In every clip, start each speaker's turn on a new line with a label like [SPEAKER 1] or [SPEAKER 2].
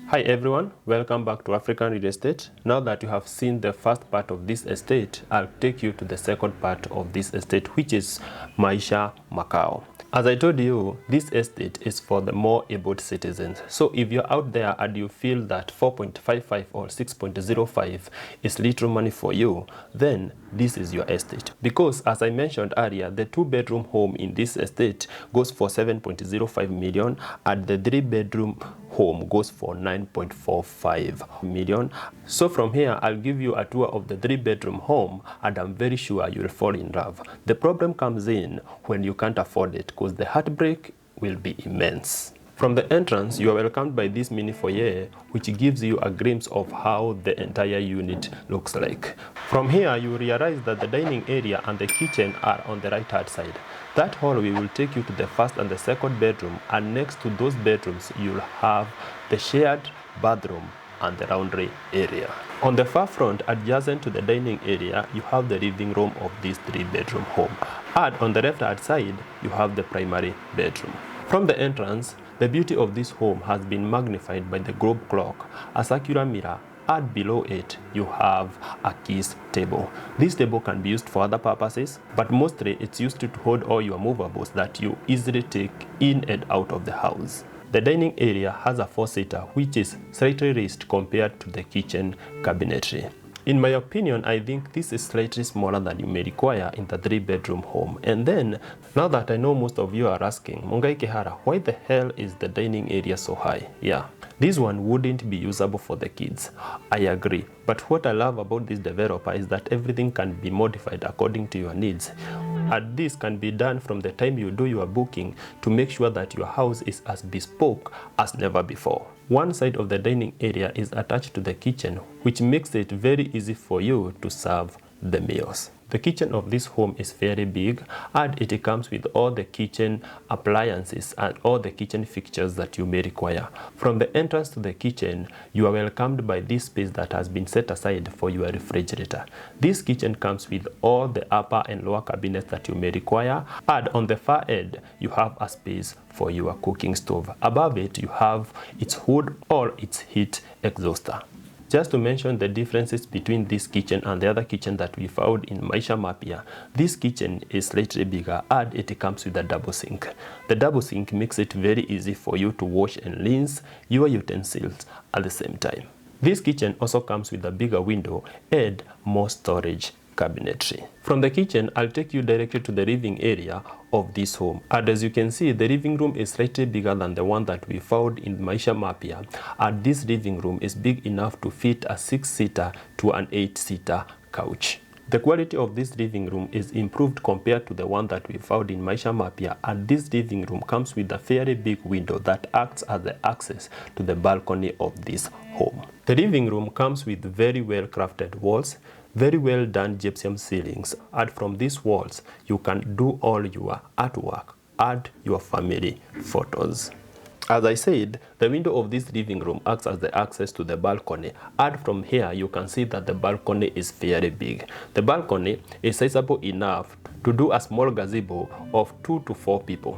[SPEAKER 1] Hi everyone, welcome back to African Real Estate. Now that you have seen the first part of this estate, I'll take you to the second part of this estate, which is Maisha Makao. As I told you, this estate is for the more able citizens. So if you're out there and you feel that 4.55 or 6.05 is little money for you, then this is your estate. Because as I mentioned earlier, the 2-bedroom home in this estate goes for 7.05 million and the 3-bedroom home goes for 9.45 million. So from here, I'll give you a tour of the 3-bedroom home and I'm very sure you'll fall in love. The problem comes in when you can't afford it, because the heartbreak will be immense. From the entrance, you are welcomed by this mini foyer, which gives you a glimpse of how the entire unit looks like. From here, you realize that the dining area and the kitchen are on the right-hand side. That hallway will take you to the first and the second bedroom, and next to those bedrooms, you'll have the shared bathroom and the laundry area. On the far front, adjacent to the dining area, you have the living room of this 3-bedroom home. And on the left-hand side, you have the primary bedroom. From the entrance, the beauty of this home has been magnified by the globe clock, a circular mirror, and below it, you have a keys table. This table can be used for other purposes, but mostly it's used to hold all your movables that you easily take in and out of the house. The dining area has a 4-seater, which is slightly raised compared to the kitchen cabinetry. In my opinion, I think this is slightly smaller than you may require in the 3-bedroom home. And then, now that I know most of you are asking, Mungai Kehara, why the hell is the dining area so high? Yeah, this one wouldn't be usable for the kids. I agree. But what I love about this developer is that everything can be modified according to your needs. And this can be done from the time you do your booking to make sure that your house is as bespoke as never before. One side of the dining area is attached to the kitchen, which makes it very easy for you to serve the meals. The kitchen of this home is very big, and it comes with all the kitchen appliances and all the kitchen fixtures that you may require. From the entrance to the kitchen, you are welcomed by this space that has been set aside for your refrigerator. This kitchen comes with all the upper and lower cabinets that you may require, and on the far end, you have a space for your cooking stove. Above it, you have its hood or its heat exhauster. Just to mention the differences between this kitchen and the other kitchen that we found in Maisha Mapya, this kitchen is slightly bigger and it comes with a double sink. The double sink makes it very easy for you to wash and rinse your utensils at the same time. This kitchen also comes with a bigger window and more storage cabinetry. From the kitchen, I'll take you directly to the living area of this home. And as you can see, the living room is slightly bigger than the one that we found in Maisha Mapya. And this living room is big enough to fit a 6-seater to an 8-seater couch. The quality of this living room is improved compared to the one that we found in Maisha Mapya, and this living room comes with a fairly big window that acts as the access to the balcony of this home. The living room comes with very well crafted walls, very well done gypsum ceilings, and from these walls you can do all your artwork and your family photos. As I said, the window of this living room acts as the access to the balcony, and from here you can see that the balcony is very big. The balcony is sizable enough to do a small gazebo of 2 to 4 people.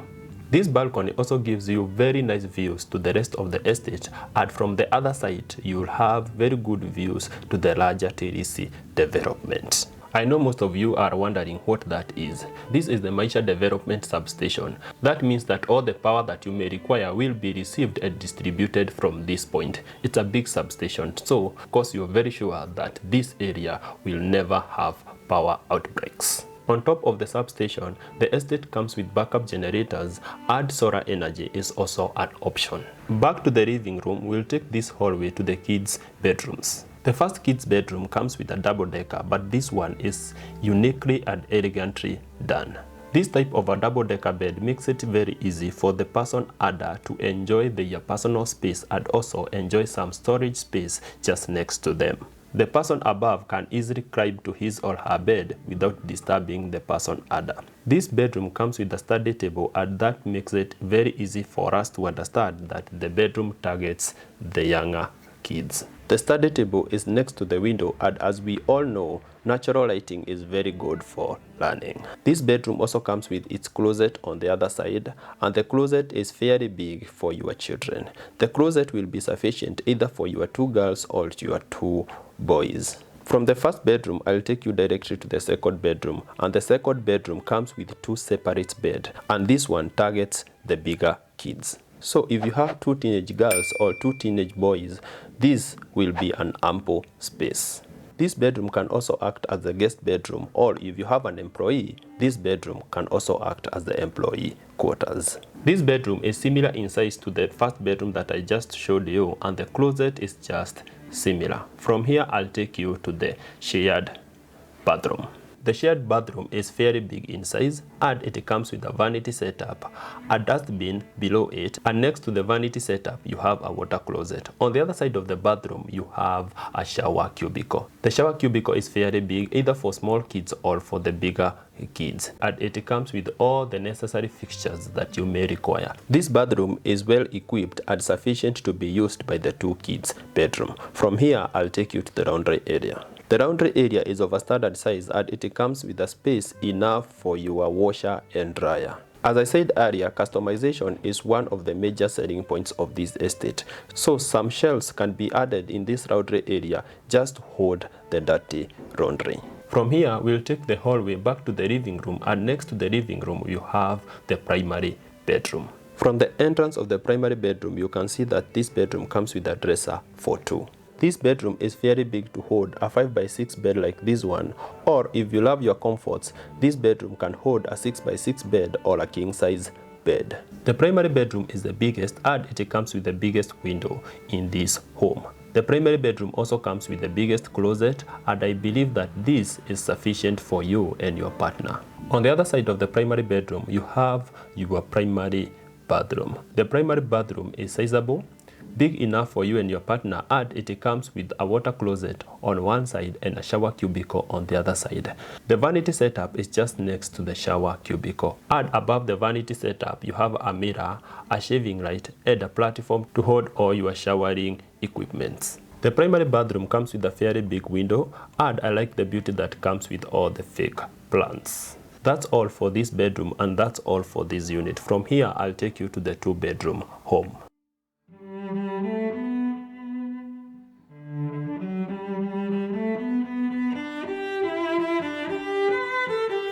[SPEAKER 1] This balcony also gives you very nice views to the rest of the estate, and from the other side you'll have very good views to the larger Tilisi development. I know most of you are wondering what that is. This is the Maisha Development substation. That means that all the power that you may require will be received and distributed from this point. It's a big substation, so of course you're very sure that this area will never have power outbreaks. On top of the substation, the estate comes with backup generators, and solar energy is also an option. Back to the living room, we'll take this hallway to the kids' bedrooms. The first kids' bedroom comes with a double-decker, but this one is uniquely and elegantly done. This type of a double-decker bed makes it very easy for the person under to enjoy their personal space and also enjoy some storage space just next to them. The person above can easily climb to his or her bed without disturbing the person under. This bedroom comes with a study table, and that makes it very easy for us to understand that the bedroom targets the younger kids. The study table is next to the window, and as we all know, natural lighting is very good for learning. This bedroom also comes with its closet on the other side, and the closet is fairly big for your children. The closet will be sufficient either for your 2 girls or your 2 boys. From the first bedroom, I'll take you directly to the second bedroom, and the second bedroom comes with 2 separate beds, and this one targets the bigger kids. So if you have 2 teenage girls or 2 teenage boys, this will be an ample space. This bedroom can also act as the guest bedroom, or if you have an employee, this bedroom can also act as the employee quarters. This bedroom is similar in size to the first bedroom that I just showed you, and the closet is just similar. From here, I'll take you to the shared bathroom. The shared bathroom is fairly big in size, and it comes with a vanity setup, a dustbin below it, and next to the vanity setup you have a water closet. On the other side of the bathroom you have a shower cubicle. The shower cubicle is fairly big, either for small kids or for the bigger kids, and it comes with all the necessary fixtures that you may require. This bathroom is well equipped and sufficient to be used by the 2 kids' bedroom. From here, I'll take you to the laundry area. The laundry area is of a standard size, and it comes with a space enough for your washer and dryer. As I said earlier, customization is one of the major selling points of this estate. So some shelves can be added in this laundry area just to hold the dirty laundry. From here, we'll take the hallway back to the living room, and next to the living room you have the primary bedroom. From the entrance of the primary bedroom, you can see that this bedroom comes with a dresser for 2. This bedroom is very big to hold a 5x6 bed like this one, or if you love your comforts, this bedroom can hold a 6x6 bed or a king size bed. The primary bedroom is the biggest, and it comes with the biggest window in this home. The primary bedroom also comes with the biggest closet, and I believe that this is sufficient for you and your partner. On the other side of the primary bedroom, you have your primary bathroom. The primary bathroom is sizable, big enough for you and your partner, and it comes with a water closet on one side and a shower cubicle on the other side. The vanity setup is just next to the shower cubicle, and above the vanity setup you have a mirror, a shaving light, and a platform to hold all your showering equipments. The primary bathroom comes with a fairly big window, and I like the beauty that comes with all the fake plants. That's all for this bedroom, and that's all for this unit. From here, I'll take you to the 2-bedroom home.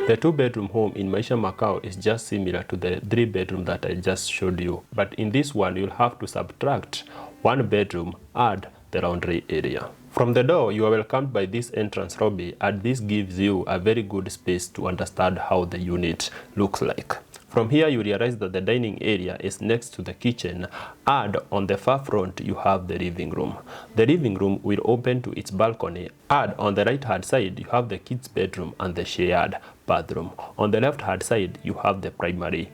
[SPEAKER 1] The 2-bedroom home in Maisha Makao is just similar to the 3-bedroom that I just showed you, but in this one you'll have to subtract 1 bedroom, add the laundry area. From the door, you are welcomed by this entrance lobby, and this gives you a very good space to understand how the unit looks like. From here, you realize that the dining area is next to the kitchen, and on the far front, you have the living room. The living room will open to its balcony, and on the right-hand side, you have the kids' bedroom and the shared bathroom. On the left-hand side, you have the primary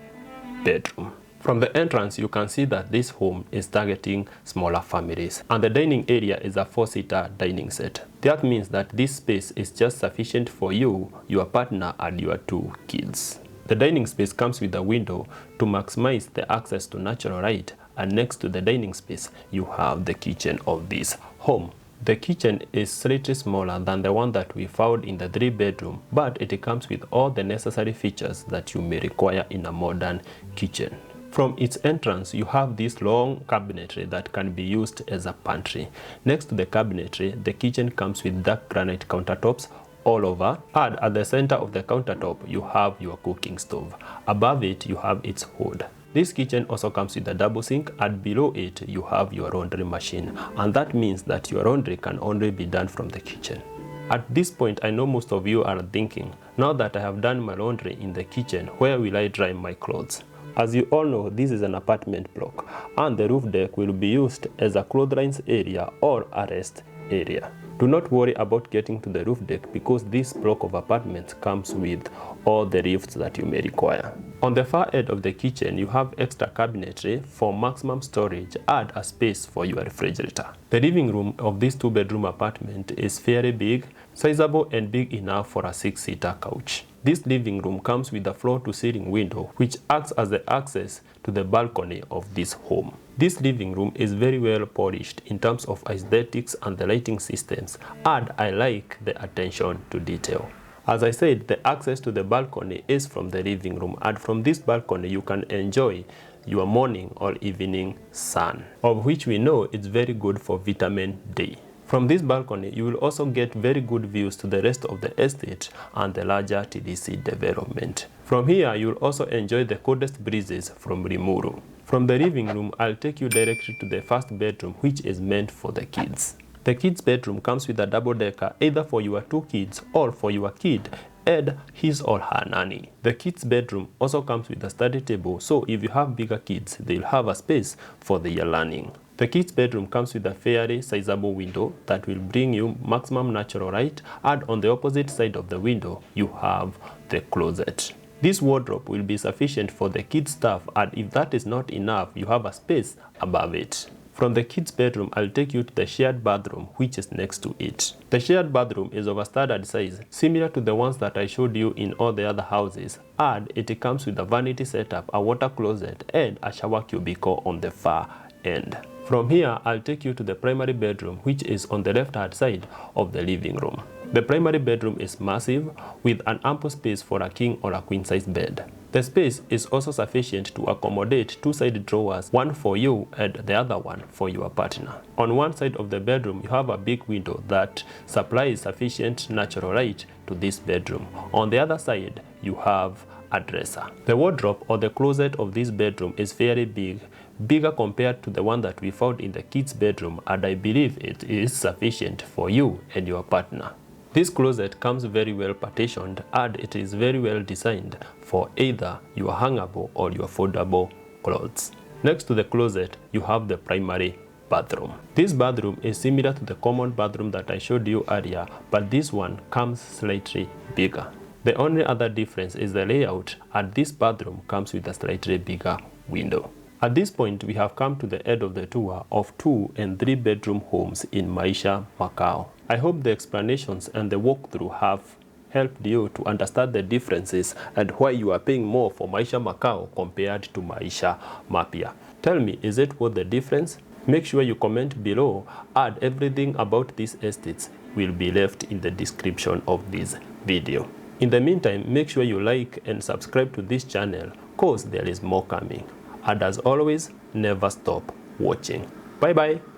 [SPEAKER 1] bedroom. From the entrance, you can see that this home is targeting smaller families, and the dining area is a 4-seater dining set. That means that this space is just sufficient for you, your partner, and your 2 kids. The dining space comes with a window to maximize the access to natural light, and next to the dining space, you have the kitchen of this home. The kitchen is slightly smaller than the one that we found in the 3-bedroom, but it comes with all the necessary features that you may require in a modern kitchen. From its entrance, you have this long cabinetry that can be used as a pantry. Next to the cabinetry, the kitchen comes with dark granite countertops all over, and at the center of the countertop, you have your cooking stove. Above it, you have its hood. This kitchen also comes with a double sink, and below it, you have your laundry machine, and that means that your laundry can only be done from the kitchen. At this point, I know most of you are thinking, now that I have done my laundry in the kitchen, where will I dry my clothes? As you all know, this is an apartment block, and the roof deck will be used as a clotheslines area or a rest area. Do not worry about getting to the roof deck, because this block of apartments comes with all the lifts that you may require. On the far end of the kitchen, you have extra cabinetry for maximum storage and a space for your refrigerator. The living room of this 2-bedroom apartment is fairly big, sizable, and big enough for a 6-seater couch. This living room comes with a floor-to-ceiling window, which acts as the access to the balcony of this home. This living room is very well polished in terms of aesthetics and the lighting systems, and I like the attention to detail. As I said, the access to the balcony is from the living room, and from this balcony you can enjoy your morning or evening sun, of which we know it's very good for vitamin D. From this balcony, you will also get very good views to the rest of the estate and the larger Tilisi development. From here, you will also enjoy the coldest breezes from Limuru. From the living room, I'll take you directly to the first bedroom, which is meant for the kids. The kids' bedroom comes with a double-decker, either for your 2 kids or for your kid and his or her nanny. The kids' bedroom also comes with a study table, so if you have bigger kids, they'll have a space for their learning. The kids' bedroom comes with a fairly sizable window that will bring you maximum natural light, and on the opposite side of the window, you have the closet. This wardrobe will be sufficient for the kids' stuff, and if that is not enough, you have a space above it. From the kids' bedroom, I'll take you to the shared bathroom, which is next to it. The shared bathroom is of a standard size, similar to the ones that I showed you in all the other houses, and it comes with a vanity setup, a water closet, and a shower cubicle on the far end. From here, I'll take you to the primary bedroom, which is on the left-hand side of the living room. The primary bedroom is massive, with an ample space for a king or a queen-size bed. The space is also sufficient to accommodate 2 side drawers, one for you and the other one for your partner. On one side of the bedroom, you have a big window that supplies sufficient natural light to this bedroom. On the other side, you have a dresser. The wardrobe or the closet of this bedroom is fairly big, bigger compared to the one that we found in the kids' bedroom, and I believe it is sufficient for you and your partner. This closet comes very well partitioned, and it is very well designed for either your hangable or your foldable clothes. Next to the closet, you have the primary bathroom. This bathroom is similar to the common bathroom that I showed you earlier, but this one comes slightly bigger. The only other difference is the layout, and this bathroom comes with a slightly bigger window. At this point, we have come to the end of the tour of 2 and 3 bedroom homes in Maisha Makao. I hope the explanations and the walkthrough have helped you to understand the differences and why you are paying more for Maisha Makao compared to Maisha Mapya. Tell me, is it worth the difference? Make sure you comment below, and everything about these estates will be left in the description of this video. In the meantime, make sure you like and subscribe to this channel, cause there is more coming. And as always, never stop watching. Bye bye.